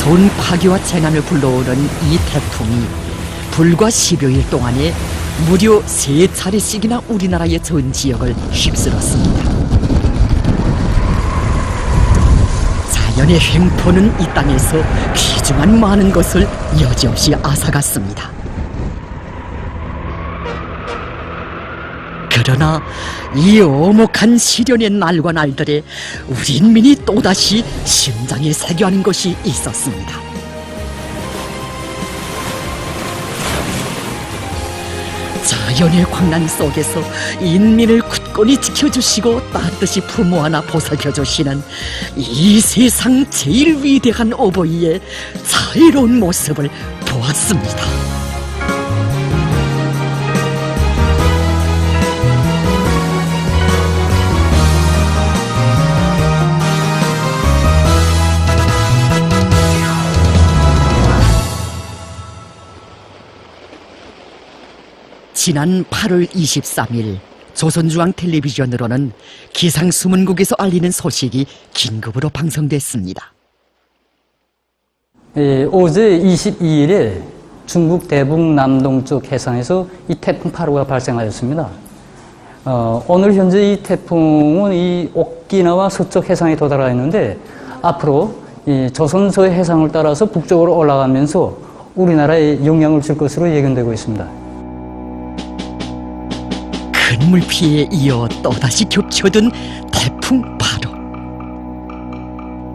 무서운 파괴와 재난을 불러오는 이 태풍이 불과 10여일 동안에 무려 3차례씩이나 우리나라의 전 지역을 휩쓸었습니다. 자연의 횡포는 이 땅에서 귀중한 많은 것을 여지없이 앗아갔습니다. 그러나 이 오목한 시련의 날과 날들에 우리 인민이 또다시 심장에 새겨하는 것이 있었습니다. 자연의 광란 속에서 인민을 굳건히 지켜주시고 따뜻이 품어 안아 보살펴주시는 이 세상 제일 위대한 어버이의 자애로운 모습을 보았습니다. 지난 8월 23일 조선중앙텔레비전으로는 기상수문국에서 알리는 소식이 긴급으로 방송됐습니다. 어제 22일에 중국 대북 남동쪽 해상에서 이 태풍 8호가 발생하였습니다. 오늘 현재 이 태풍은 이 오키나와 서쪽 해상에 도달하 있는데 앞으로 이 조선서 해상을 따라서 북쪽으로 올라가면서 우리나라에 영향을 줄 것으로 예견되고 있습니다. 큰 물피해에 이어 또다시 겹쳐든 태풍 8호.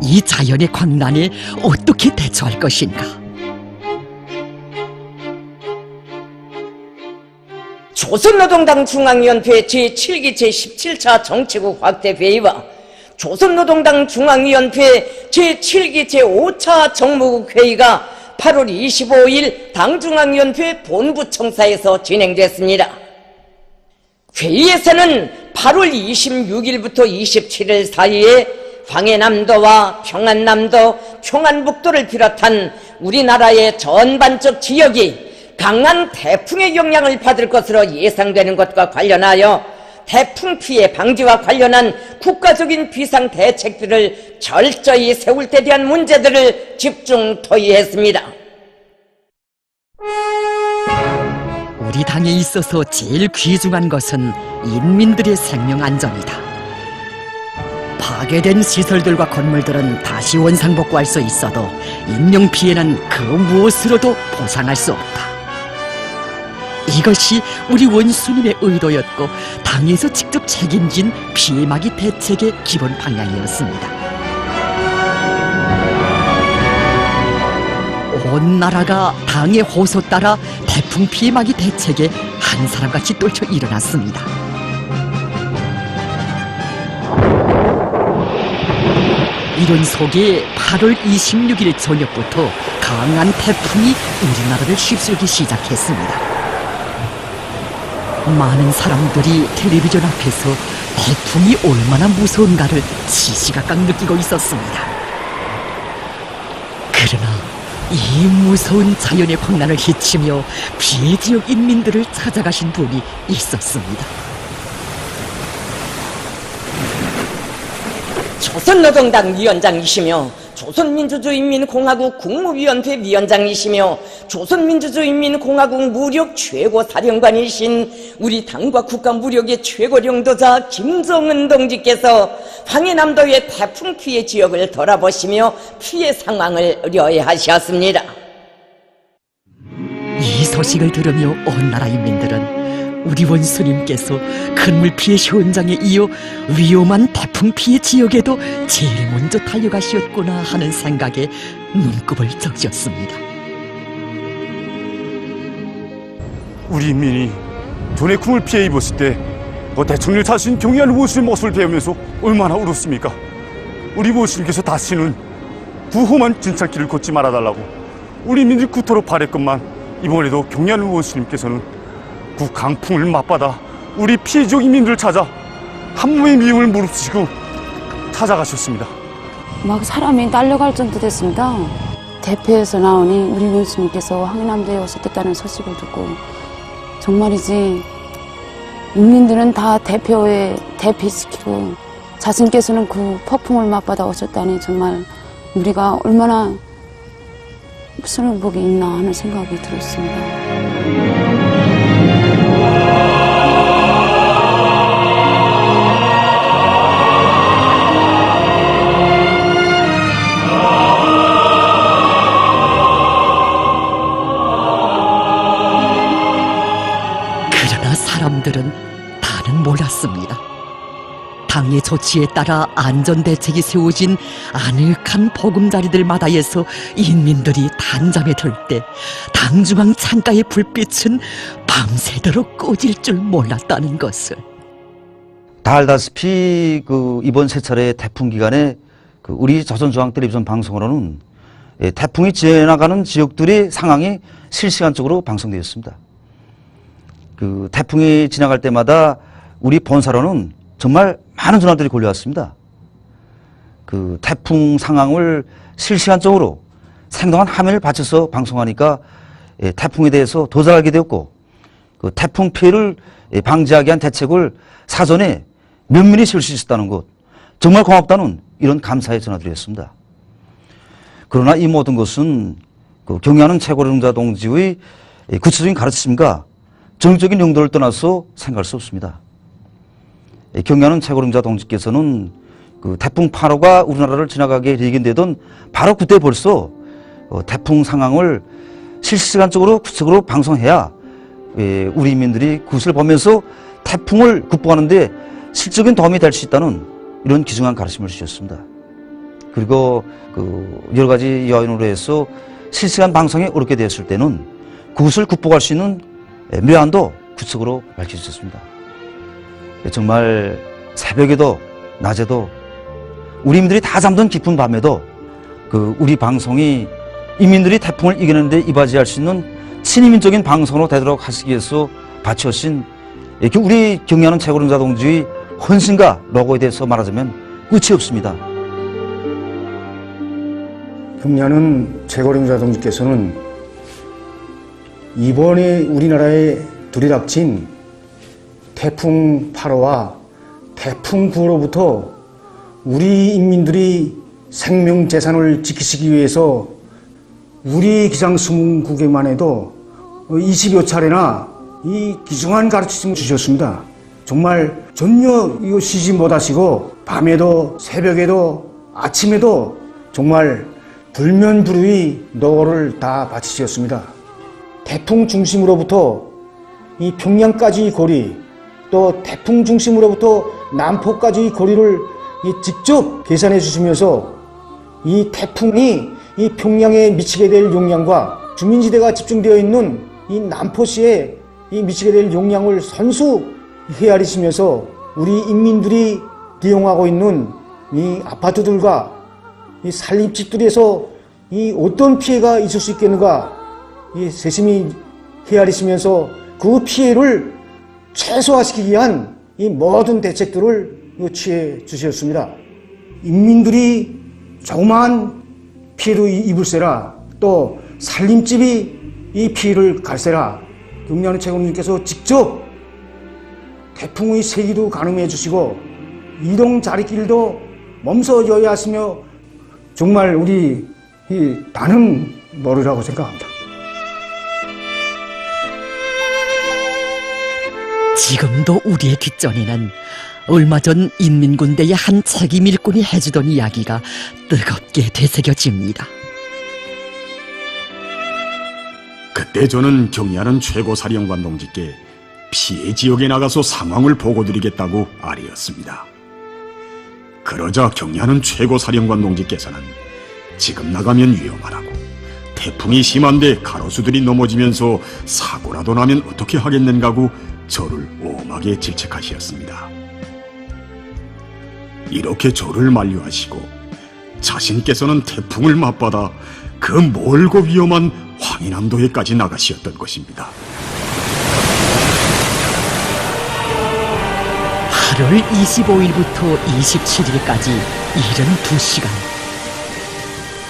이 자연의 광란에 어떻게 대처할 것인가? 조선노동당 중앙위원회 제7기 제17차 정치국 확대 회의와 조선노동당 중앙위원회 제7기 제5차 정무국 회의가 8월 25일 당중앙위원회 본부청사에서 진행됐습니다. 회의에서는 8월 26일부터 27일 사이에 황해남도와 평안남도, 평안북도를 비롯한 우리나라의 전반적 지역이 강한 태풍의 영향을 받을 것으로 예상되는 것과 관련하여 태풍 피해 방지와 관련한 국가적인 비상 대책들을 철저히 세울 데 대한 문제들을 집중 토의했습니다. 우리 당에 있어서 제일 귀중한 것은 인민들의 생명 안전이다. 파괴된 시설들과 건물들은 다시 원상복구할 수 있어도 인명피해는 그 무엇으로도 보상할 수 없다. 이것이 우리 원수님의 의도였고 당에서 직접 책임진 피해막이 대책의 기본 방향이었습니다. 온 나라가 당의 호소 따라 태풍 피해막이 대책에 한 사람같이 떨쳐 일어났습니다. 이런 속에 8월 26일 저녁부터 강한 태풍이 우리나라를 휩쓸기 시작했습니다. 많은 사람들이 텔레비전 앞에서 태풍이 얼마나 무서운가를 시시각각 느끼고 있었습니다. 그러나 이 무서운 자연의 광란을 헤치며 피해 지역 인민들을 찾아가신 분이 있었습니다. 조선노동당 위원장이시며 조선민주주의인민공화국 국무위원회 위원장이시며 조선민주주의인민공화국 무력 최고사령관이신 우리 당과 국가 무력의 최고領導자 김정은 동지께서 황해남도의 태풍 피해 지역을 돌아보시며 피해 상황을 의뢰하셨습니다. 이 소식을 들으며 온 나라 인민들은 우리 원수님께서 큰 물피해 현장에 이어 위험한 태풍 피해 지역에도 제일 먼저 달려가셨구나 하는 생각에 눈곱을 적셨습니다. 우리 인민이 전해풍을 피해 입었을 때 대통령 자신 경의하는 원수의 모습을 배우면서 얼마나 울었습니까? 우리 원수님께서 다시는 구험한 진창길을 걷지 말아달라고 우리 인민들이 그토록 바랬건만 이번에도 경의하는 원수님께서는 그 강풍을 맞받아 우리 피해 지역 인민들을 찾아 한 몸의 미움을 무릅쓰시고 찾아가셨습니다. 막 사람이 날려갈 정도 됐습니다. 대표에서 나오니 우리 원수님께서 황해남도에 오셨다는 소식을 듣고 정말이지 인민들은 다 대표에 대피시키고 자신께서는 그 폭풍을 맞받아 오셨다니 정말 우리가 얼마나 무슨 의복이 있나 하는 생각이 들었습니다. 그러나 사람들은 다는 몰랐습니다. 당의 조치에 따라 안전대책이 세워진 아늑한 보금자리들마다에서 인민들이 단잠에 들 때 당중앙 창가의 불빛은 밤새도록 꺼질 줄 몰랐다는 것을. 다 알다시피 이번 세 차례 태풍 기간에 우리 조선중앙 텔레비전 방송으로는 태풍이 지나가는 지역들의 상황이 실시간적으로 방송되었습니다. 태풍이 지나갈 때마다 우리 본사로는 정말 많은 전화들이 걸려왔습니다. 태풍 상황을 실시간적으로 생동한 화면을 받쳐서 방송하니까 태풍에 대해서 더 잘 알게 되었고, 태풍 피해를 방지하기 위한 대책을 사전에 면밀히 세울 수 있었다는 것, 정말 고맙다는 이런 감사의 전화드렸습니다. 그러나 이 모든 것은 경의하는 최고령자 동지의 구체적인 가르침과 정적인 용도를 떠나서 생각할 수 없습니다. 경의하는 최고령자 동지께서는 태풍 8호가 우리나라를 지나가게 예견되던 바로 그때 벌써 태풍 상황을 실시간적으로 구체적으로 방송해야 우리 인민들이 그것을 보면서 태풍을 극복하는 데 실적인 도움이 될 수 있다는 이런 귀중한 가르침을 주셨습니다. 그리고 여러 가지 요인으로 해서 실시간 방송에 어렵게 되었을 때는 그것을 극복할 수 있는 묘안도 구체적으로 밝혀주셨습니다. 정말 새벽에도 낮에도 우리 인민들이 다 잠든 깊은 밤에도 우리 방송이 인민들이 태풍을 이기는 데 이바지할 수 있는 친인민적인 방송으로 되도록 하시기 위해서 바쳐오신 우리 경의하는 최고령자 동지의 헌신과 노고에 대해서 말하자면 끝이 없습니다. 경의하는 최고령자 동지께서는 이번에 우리나라에 들이닥친 태풍 8호와 태풍 9호로부터 우리 인민들이 생명 재산을 지키시기 위해서 우리 기장 20국에만 해도 20여 차례나 이 귀중한 가르침을 주셨습니다. 정말 전혀 이거 쉬지 못하시고 밤에도 새벽에도 아침에도 정말 불면불의 노고를 다 바치셨습니다. 태풍 중심으로부터 이 평양까지의 거리, 또 태풍 중심으로부터 남포까지의 거리를 직접 계산해 주시면서 이 태풍이 이 평양에 미치게 될 용량과 주민지대가 집중되어 있는 이 남포시에 이 미치게 될 용량을 선수 헤아리시면서 우리 인민들이 이용하고 있는 이 아파트들과 이 살림집들에서 이 어떤 피해가 있을 수 있겠는가 이 세심히 헤아리시면서 그 피해를 최소화시키기 위한 이 모든 대책들을 취해 주셨습니다. 인민들이 조그마한 피해도 입을세라 또 살림집이 이 피해를 갈세라 경의하는 최고령님께서 직접 태풍의 세기도 가늠해 주시고 이동 자리길도 몸소 여의하시며 정말 우리 나는 모르라고 생각합니다. 지금도 우리의 뒷전에는 얼마 전 인민군대의 한 책임 일꾼이 해주던 이야기가 뜨겁게 되새겨집니다. 그때 저는 경의하는 최고사령관 동지께 피해 지역에 나가서 상황을 보고드리겠다고 아뢰었습니다. 그러자 경의하는 최고사령관 동지께서는 지금 나가면 위험하다고, 태풍이 심한데 가로수들이 넘어지면서 사고라도 나면 어떻게 하겠는가고 저를 엄하게 질책하시었습니다. 이렇게 저를 만류하시고 자신께서는 태풍을 맞받아 그 멀고 위험한 황해남도에까지 나가시었던 것입니다. 8월 25일부터 27일까지 72시간.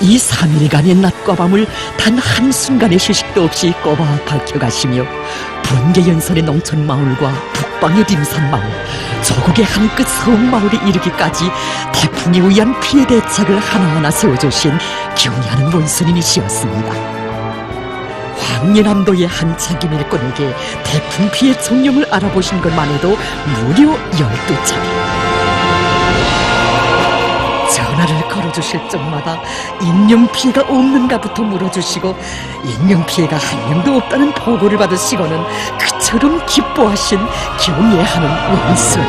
이 3일간의 낮과 밤을 단 한순간의 휴식도 없이 꼬박 밝혀가시며 분계연선의 농촌마을과 북방의 림산마을, 조국의 한 끝 서울마을에 이르기까지 태풍에 의한 피해 대책을 하나하나 세워주신 경의하는 원수님이시었습니다. 광해남도의 한 책임 일꾼에게 태풍 피해 정령을 알아보신 것만 해도 무려 12차례. 전화를 걸어주실 적마다 인명피해가 없는가부터 물어주시고 인명피해가 한 명도 없다는 보고를 받으시고는 그처럼 기뻐하신 경애하는 원수님.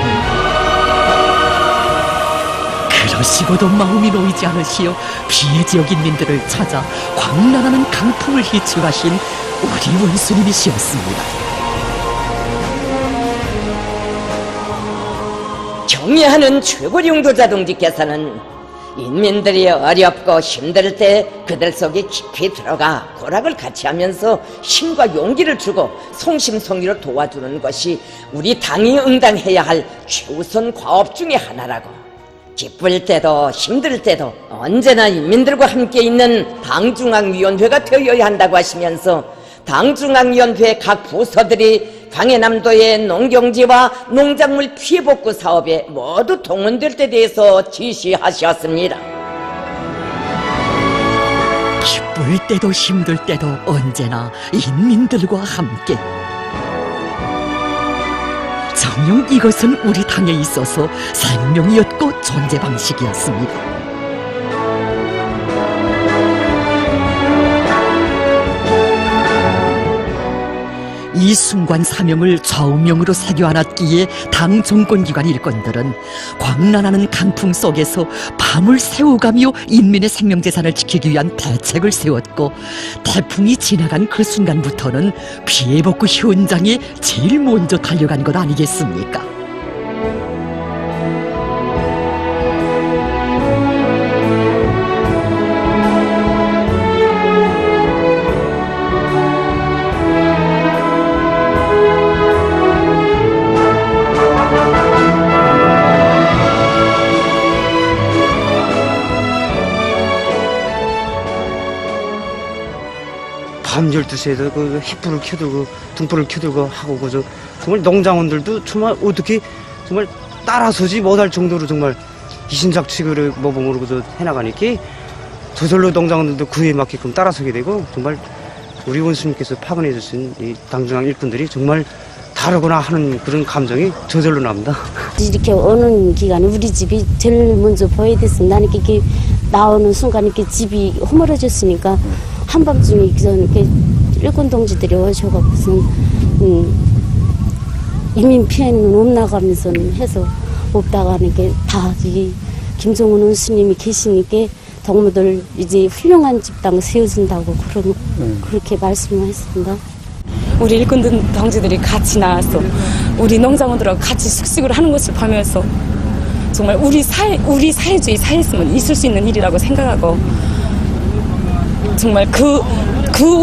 그러시고도 마음이 놓이지 않으시어 피해 지역 인민들을 찾아 광란하는 강풍을 희축하신 우리 원수님이시었습니다. 경애하는 최고령도자 동지께서는 인민들이 어렵고 힘들 때 그들 속에 깊이 들어가 고락을 같이 하면서 힘과 용기를 주고 성심성의로 도와주는 것이 우리 당이 응당해야 할 최우선 과업 중의 하나라고, 기쁠 때도 힘들 때도 언제나 인민들과 함께 있는 당중앙위원회가 되어야 한다고 하시면서 당중앙위원회 각 부서들이 광해남도의 농경지와 농작물 피해복구 사업에 모두 동원될 때 대해서 지시하셨습니다. 기쁠 때도 힘들 때도 언제나 인민들과 함께. 정녕 이것은 우리 당에 있어서 생명이었고 존재 방식이었습니다. 이 순관 사명을 좌우명으로 새겨안았기에 당 정권기관 일꾼들은 광란하는 강풍 속에서 밤을 새워가며 인민의 생명재산을 지키기 위한 대책을 세웠고, 태풍이 지나간 그 순간부터는 피해복구 현장에 제일 먼저 달려간 것 아니겠습니까? 밤 12시에도 그 횃불을 켜들고 등불을 켜들고 하고 그저 정말 농장원들도 정말 어떻게 정말 따라서지 못할 정도로 정말 이신작치기를 모범으로 그저 해나가니까 저절로 농장원들도 그에 맞게끔 따라서게 되고, 정말 우리 원수님께서 파견해 주신 이 당중앙 일꾼들이 정말 다르구나 하는 그런 감정이 저절로 납니다. 이렇게 오는 기간에 우리 집이 제일 먼저 보여야 됐습니다. 이렇게 나오는 순간 이렇게 집이 허물어졌으니까 한밤중에 이렇게 일꾼 동지들이 오셔갖고서 이민 피해는 없나가면서 해서 없다가 이렇게 다 이 김정은 원수님이 계시니까 동무들 이제 훌륭한 집당 세워준다고 그렇게 말씀하셨습니다. 우리 일꾼 동지들이 같이 나와서 우리 농장원들하고 같이 숙식을 하는 것을 보면서 정말 우리 사회주의 사회였으면 있을 수 있는 일이라고 생각하고, 정말 그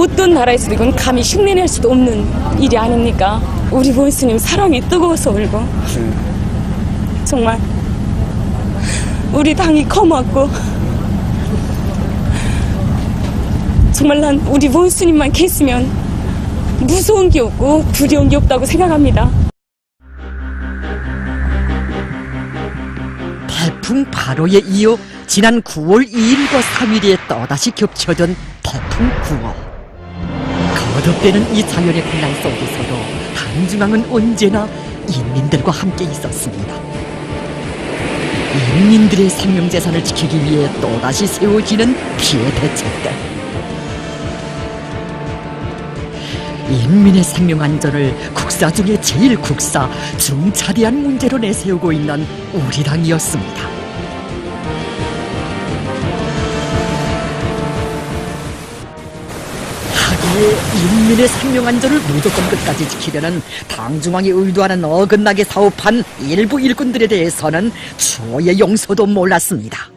어떤 나라에서도 이건 감히 흉내낼 수도 없는 일이 아닙니까? 우리 원수님 사랑이 뜨거워서 울고, 정말 우리 당이 고맙고, 정말 난 우리 원수님만 계시면 무서운 게 없고 두려운 게 없다고 생각합니다. 태풍 8호에 이어 지난 9월 2일과 3일에 또다시 겹쳐든 태풍 9호. 거듭되는 이 자연의 군란 속에서도 당중앙은 언제나 인민들과 함께 있었습니다. 인민들의 생명재산을 지키기 위해 또다시 세워지는 피해 대책들. 인민의 생명 안전을 국사 중에 제일 국사, 중차대한 문제로 내세우고 있는 우리 당이었습니다. 하기에 인민의 생명 안전을 무조건 끝까지 지키려는 당중앙이 의도하는 어긋나게 사업한 일부 일꾼들에 대해서는 추호의 용서도 몰랐습니다.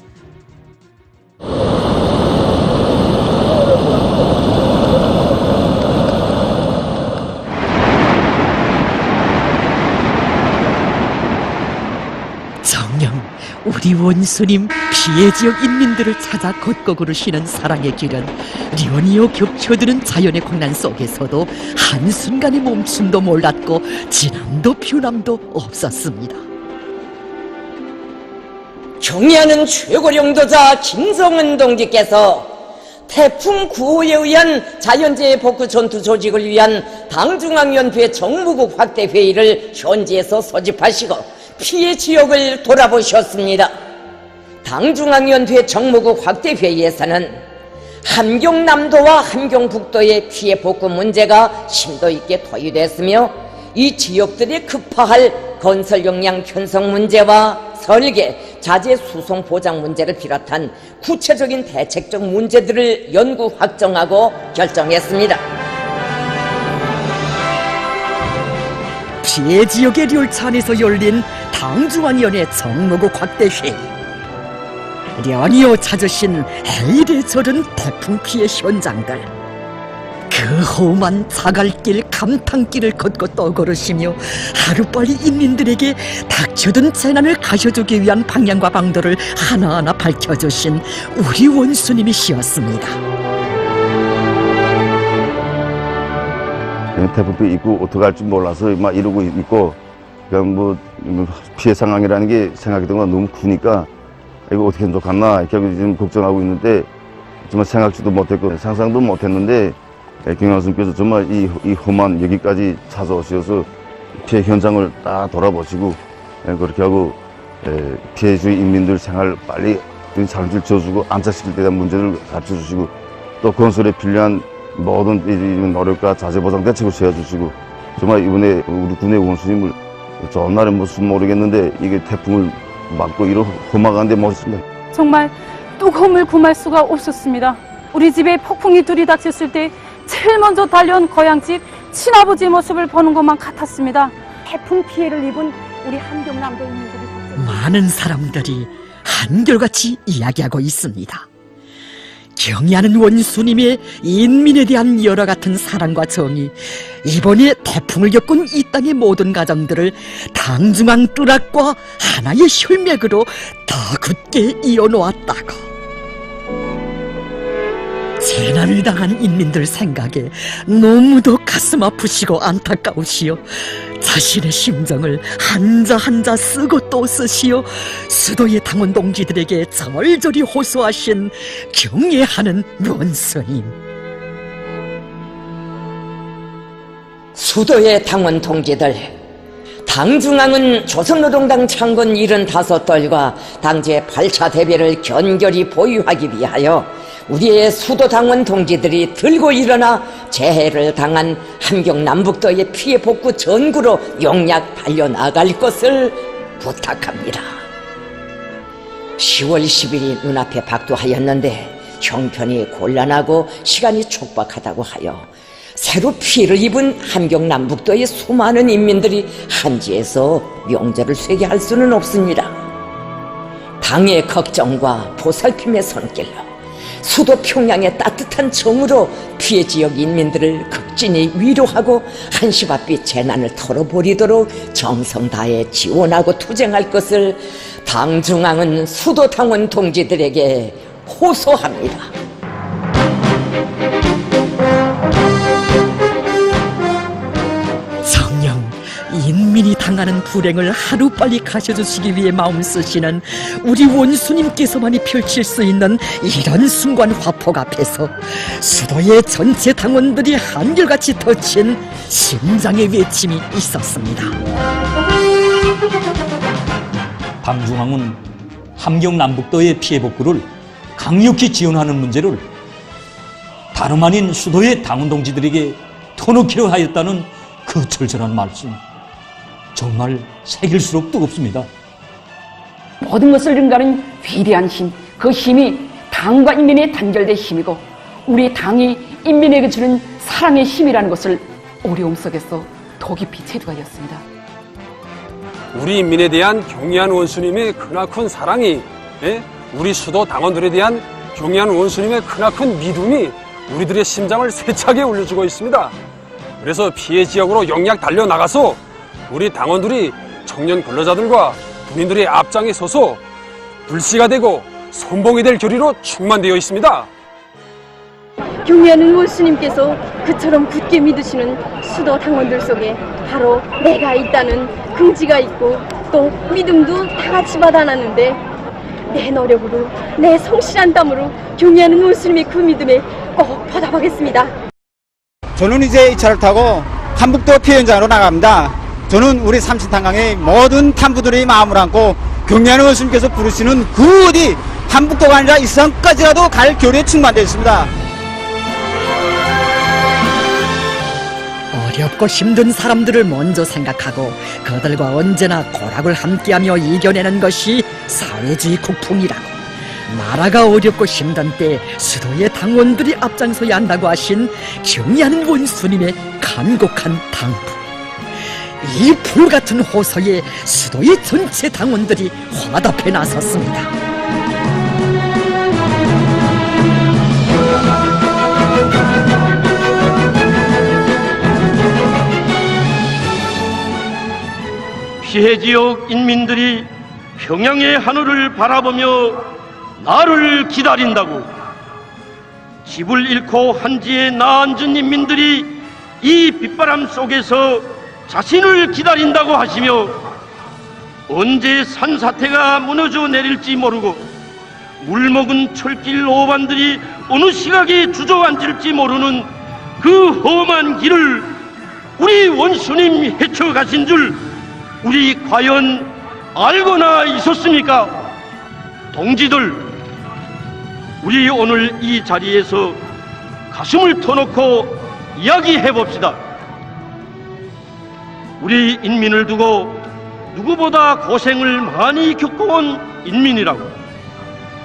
정녕 우리 원수님 피해 지역 인민들을 찾아 걷고 그르시는 사랑의 길은 련이어 겹쳐드는 자연의 공난 속에서도 한순간의 멈춤도 몰랐고 진함도 변함도 없었습니다. 경애하는 최고령도자 김성은 동지께서 태풍 9호에 의한 자연재해 복구 전투 조직을 위한 당중앙위원회 정무국 확대 회의를 현지에서 소집하시고 피해 지역을 돌아보셨습니다. 당중앙위원회 정무국 확대 회의에서는 함경남도와 함경북도의 피해 복구 문제가 심도 있게 토의됐으며 이 지역들이 급파할 건설 역량 편성 문제와 설계, 자재 수송 보장 문제를 비롯한 구체적인 대책적 문제들을 연구 확정하고 결정했습니다. 피해 지역의 료찬에서 열린 당중앙위원회 정무국 확대 회의. 연이어 찾으신 해일에 젖은 태풍 피해 현장들. 그 험한 자갈길, 감탄길을 걷고 떠걸으시며 하루빨리 인민들에게 닥쳐든 재난을 가셔주기 위한 방향과 방도를 하나하나 밝혀주신 우리 원수님이시었습니다. 태풍도 있고 어떻게 할지 몰라서 막 이러고 있고, 그냥 뭐 피해 상황이라는 게 생각이 든 건 너무 크니까 이거 어떻게 하면 좋겠나 이렇게 지금 걱정하고 있는데, 정말 생각지도 못했고 상상도 못했는데 경영수님께서 정말 이 험한 여기까지 찾아오셔서 피해 현장을 딱 돌아보시고 그렇게 하고 피해 주의 인민들 생활 빨리 잘줄 지어주고 안착시킬 때 대한 문제를 가르쳐주시고, 또 건설에 필요한 모든 노력과 자재보상 대책을 세워주시고, 정말 이번에 우리 군의 원수님을 좋은 날은 무슨 모르겠는데 이게 태풍을 맞고 이런 험악한데 모셨습니다. 정말 뜨거움을 금할 수가 없었습니다. 우리 집에 폭풍이 들이닥쳤을 때 제일 먼저 달려온 고향집 친아버지의 모습을 보는 것만 같았습니다. 태풍 피해를 입은 우리 함경남도 인민들이 많은 사람들이 한결같이 이야기하고 있습니다. 경애하는 원수님의 인민에 대한 열화 같은 사랑과 정이 이번에 태풍을 겪은 이 땅의 모든 가정들을 당중앙 뚜락과 하나의 혈맥으로 더 굳게 이어놓았다고. 재난을 당한 인민들 생각에 너무도 가슴 아프시고 안타까우시오. 자신의 심정을 한자 한자 쓰고 또 쓰시오. 수도의 당원 동지들에게 절절히 호소하신 경애하는 원수님. 수도의 당원 동지들, 당중앙은 조선노동당 창건 75돌과 당제 8차 대배를 견결히 보유하기 위하여 우리의 수도 당원 동지들이 들고 일어나 재해를 당한 함경남북도의 피해 복구 전구로 용약 달려나갈 것을 부탁합니다. 10월 10일이 눈앞에 박두하였는데 형편이 곤란하고 시간이 촉박하다고 하여 새로 피해를 입은 함경남북도의 수많은 인민들이 한지에서 명절을 쇠게 할 수는 없습니다. 당의 걱정과 보살핌의 손길로 수도 평양의 따뜻한 정으로 피해 지역 인민들을 극진히 위로하고 한시바삐 재난을 털어버리도록 정성 다해 지원하고 투쟁할 것을 당중앙은 수도 당원 동지들에게 호소합니다. 인민이 당하는 불행을 하루빨리 가셔주시기 위해 마음 쓰시는 우리 원수님께서만이 펼칠 수 있는 이런 순간 화폭 앞에서 수도의 전체 당원들이 한결같이 터친 심장의 외침이 있었습니다. 당중앙은 함경남북도의 피해 복구를 강력히 지원하는 문제를 다름 아닌 수도의 당원 동지들에게 터놓기로 하였다는 그 철저한 말씀, 정말 새길수록 뜨겁습니다. 모든 것을 능가하는 위대한 힘, 그 힘이 당과 인민의 단결된 힘이고 우리 당이 인민에게 주는 사랑의 힘이라는 것을 어려움 속에서 더 깊이 체득하였습니다. 우리 인민에 대한 경애한 원수님의 크나큰 사랑이, 우리 수도 당원들에 대한 경애한 원수님의 크나큰 믿음이 우리들의 심장을 세차게 울려주고 있습니다. 그래서 피해 지역으로 영약 달려나가서 우리 당원들이 청년 근로자들과 군인들의 앞장에 서서 불씨가 되고 선봉이 될 결의로 충만되어 있습니다. 경애하는 원수님께서 그처럼 굳게 믿으시는 수도 당원들 속에 바로 내가 있다는 긍지가 있고 또 믿음도 다 같이 받아놨는데 내 노력으로, 내 성실한 땀으로 경의하는 원수님의 그 믿음에 꼭 보답하겠습니다. 저는 이제 이 차를 타고 한북도 피해 현장으로 나갑니다. 저는 우리 삼신탄강의 모든 탐부들의 마음을 안고 경의하는 원수님께서 부르시는 그 어디 한북도가 아니라 일산까지라도 갈 결의에 충만되어 있습니다. 어렵고 힘든 사람들을 먼저 생각하고 그들과 언제나 고락을 함께하며 이겨내는 것이 사회주의 국풍이라고, 나라가 어렵고 힘든 때 수도의 당원들이 앞장서야 한다고 하신 경의하는 원수님의 간곡한 당부, 이 불같은 호소에 수도의 전체 당원들이 화답해 나섰습니다. 피해 지역 인민들이 평양의 하늘을 바라보며 나를 기다린다고, 집을 잃고 한지에 나앉은 인민들이 이 빗바람 속에서 자신을 기다린다고 하시며, 언제 산사태가 무너져 내릴지 모르고 물먹은 철길 오반들이 어느 시각에 주저앉을지 모르는 그 험한 길을 우리 원수님 헤쳐가신 줄 우리 과연 알거나 있었습니까? 동지들, 우리 오늘 이 자리에서 가슴을 터놓고 이야기해봅시다. 우리 인민을 두고 누구보다 고생을 많이 겪어온 인민이라고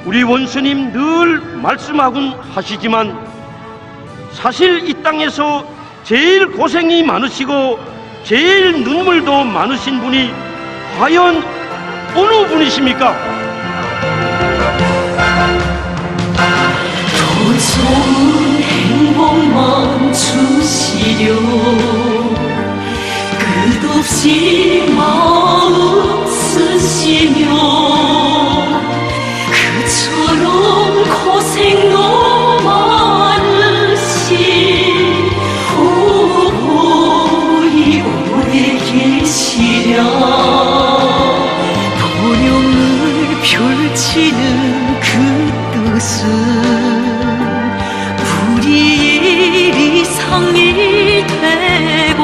우리 원수님 늘 말씀하곤 하시지만, 사실 이 땅에서 제일 고생이 많으시고 제일 눈물도 많으신 분이 과연 어느 분이십니까? 더 좋은 행복만 주시려 끝없이 마음 쓰시며, 그처럼 고생도 많으신 오이 오래 계시랴. 번영을 펼치는 그 뜻은 우리의 이상이 되고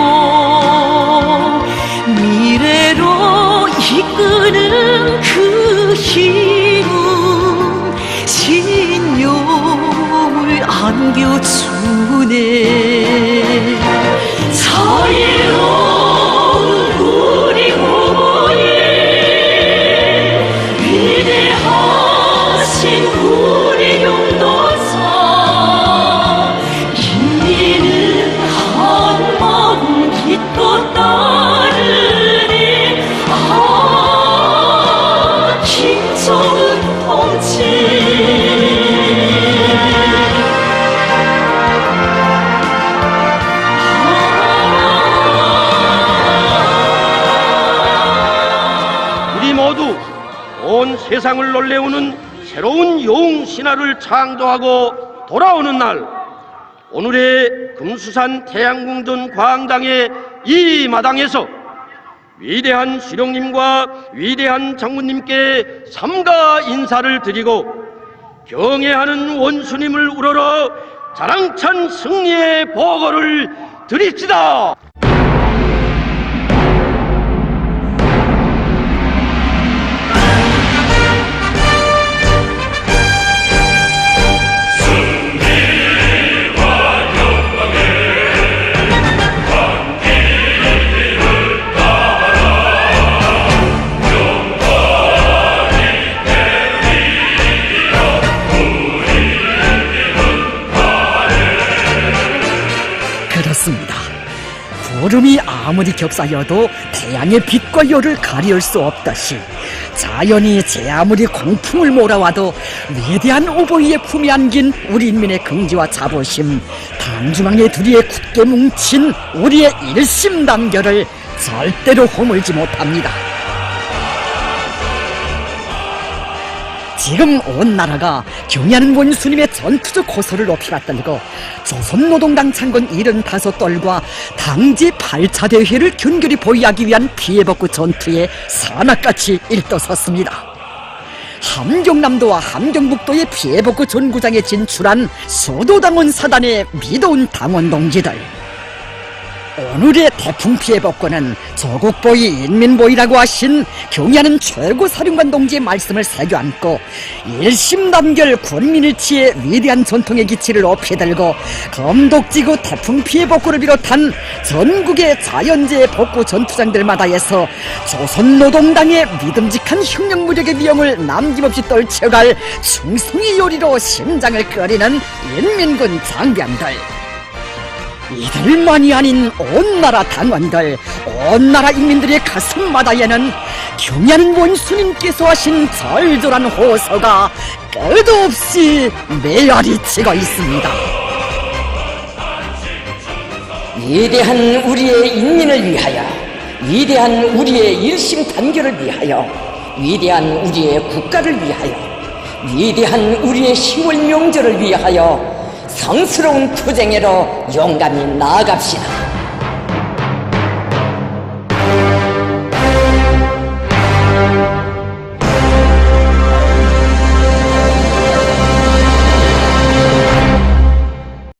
미래로 이끄는 그 힘은 신용을 안겨주네. 자유로운 우리 부모님, 위대하신 우리 용도사, 인민은 한 마음 기껏 따르니 김정은 동지. 우리 모두 온 세상을 놀래우는 새로운 영웅 신화를 창조하고 돌아오는 날, 오늘의 금수산 태양궁전 광장의 이 마당에서 위대한 수령님과 위대한 장군님께 삼가 인사를 드리고 경애하는 원수님을 우러러 자랑찬 승리의 보고를 드립시다. 그렇습니다. 구름이 아무리 겹싸여도 태양의 빛과 열을 가리울 수 없듯이, 자연이 제 아무리 광풍을 몰아와도 위대한 오보이의 품에 안긴 우리 인민의 긍지와 자부심, 당중앙의 두리에 굳게 뭉친 우리의 일심단결을 절대로 허물지 못합니다. 지금 온 나라가 경의하는 원수님의 전투적 호소를 높이 받들고 조선노동당 창건 75돌과 당지 8차 대회를 균결히 보유하기 위한 피해복구 전투에 산악같이 일떠섰습니다. 함경남도와 함경북도의 피해복구 전구장에 진출한 소도당원 사단의 믿어온 당원 동지들. 오늘의 태풍 피해 복구는 조국보위 인민보위라고 하신 경의하는 최고 사령관 동지의 말씀을 새겨 안고 일심단결 군민일치의 위대한 전통의 기치를 높이 들고 검독지구 태풍 피해 복구를 비롯한 전국의 자연재해 복구 전투장들마다에서 조선노동당의 믿음직한 혁명무력의 비용을 남김없이 떨쳐갈 충성의 요리로 심장을 끓이는 인민군 장병들. 이들만이 아닌 온 나라 당원들, 온 나라 인민들의 가슴마다에는 경의하는 원수님께서 하신 절절한 호소가 끝도 없이 메아리치고 있습니다. 위대한 우리의 인민을 위하여, 위대한 우리의 일심단결을 위하여, 위대한 우리의 국가를 위하여, 위대한 우리의 10월 명절을 위하여 성스러운 투쟁으로 용감히 나아갑시다.